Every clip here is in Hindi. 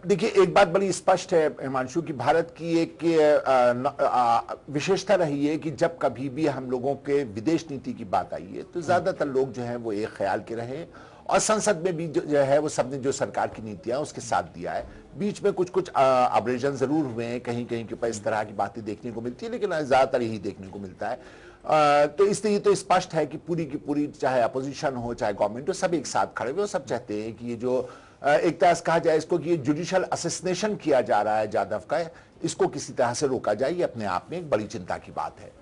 देखिए, एक बात बड़ी स्पष्ट है हिमांशु की, भारत की एक विशेषता रही है कि जब कभी भी हम लोगों के विदेश नीति की बात आई है तो ज्यादातर लोग जो है वो एक ख्याल के रहे, और संसद में भी जो है वो सबने जो सरकार की नीतियां उसके साथ दिया है। बीच में कुछ कुछ अब्रेजन जरूर हुए हैं, कहीं कहीं के ऊपर इस तरह की बातें देखने को मिलती है, लेकिन ज्यादातर यही देखने को मिलता है। तो इसलिए तो स्पष्ट है कि पूरी की पूरी, चाहे अपोजिशन हो चाहे गवर्नमेंट हो, सब एक साथ खड़े हुए, सब चाहते हैं कि ये जो एक तरह से कहा जाए इसको कि ये जुडिशियल असेसिनेशन किया जा रहा है जाधव का, इसको किसी तरह से रोका जाए, ये अपने आप में एक बड़ी चिंता की बात है।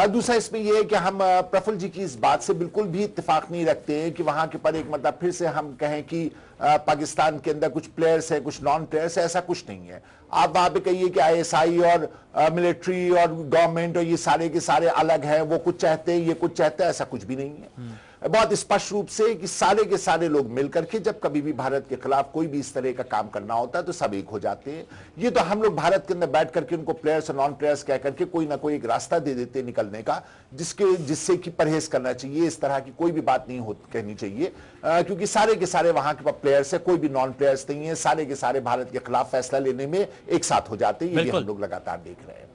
दूसरा इसमें यह है कि हम प्रफुल्ल जी की इस बात से बिल्कुल भी इत्तेफाक नहीं रखते हैं कि वहां के पर एक मतलब फिर से हम कहें कि पाकिस्तान के अंदर कुछ प्लेयर्स है, कुछ नॉन प्लेयर्स है, ऐसा कुछ नहीं है। आप वहां पे कहिए कि आईएसआई और मिलिट्री और गवर्नमेंट और ये सारे के सारे अलग हैं, वो कुछ चाहते हैं, ये कुछ चाहते हैं, ऐसा कुछ भी नहीं है। बहुत स्पष्ट रूप से कि सारे के सारे लोग मिलकर के जब कभी भी भारत के खिलाफ कोई भी इस तरह का काम करना होता है तो सब एक हो जाते हैं। ये तो हम लोग भारत के अंदर बैठ करके उनको प्लेयर्स और नॉन प्लेयर्स कह करके कोई ना कोई एक रास्ता दे देते हैं निकलने का, जिससे कि परहेज करना चाहिए, इस तरह की कोई भी बात नहीं कहनी चाहिए, क्योंकि सारे के सारे वहां के प्लेयर्स है, कोई भी नॉन प्लेयर्स नहीं है, सारे के सारे भारत के खिलाफ फैसला लेने में एक साथ हो जाते हैं। ये हम लोग लगातार देख रहे हैं।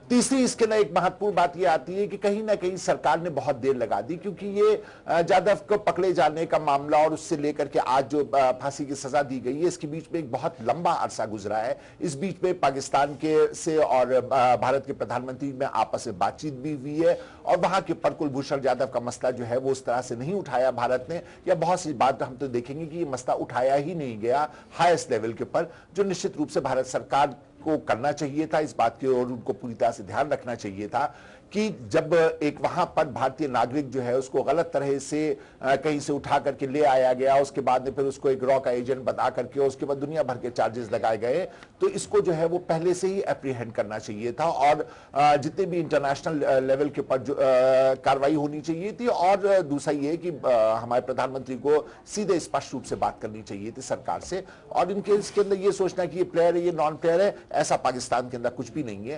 तीसरी इसके ना एक महत्वपूर्ण बात यह आती है कि कहीं ना कहीं सरकार ने बहुत देर लगा दी, क्योंकि ये जाधव को पकड़े जाने का मामला और उससे लेकर के आज जो फांसी की सजा दी गई है, इसके बीच में एक बहुत लंबा अरसा गुजरा है। इस बीच में पाकिस्तान के से और भारत के प्रधानमंत्री में आपस में बातचीत भी हुई है, और वहां के पर कुलभूषण जाधव का मसला जो है वो उस तरह से नहीं उठाया भारत ने, या बहुत सी बात हम तो देखेंगे कि ये मसला उठाया ही नहीं गया हाईएस्ट लेवल के ऊपर, जो निश्चित रूप से भारत सरकार को करना चाहिए था। इस बात की ओर उनको पूरी तरह से ध्यान रखना चाहिए था कि जब एक वहां पर भारतीय नागरिक जो है उसको गलत तरह से कहीं से उठा करके ले आया गया, उसके बाद में फिर उसको एक रॉ का एजेंट बता करके उसके बाद दुनिया भर के चार्जेस लगाए गए, तो इसको जो है वो पहले से ही एप्रीहेंड करना चाहिए था, और जितने भी इंटरनेशनल लेवल के ऊपर कार्रवाई होनी चाहिए थी। और दूसरा ये कि हमारे प्रधानमंत्री को सीधे स्पष्ट रूप से बात करनी चाहिए थी सरकार से, और इनके इसके अंदर ये सोचना कि ये प्लेयर है, ये नॉन प्लेयर है, ऐसा पाकिस्तान के अंदर कुछ भी नहीं है।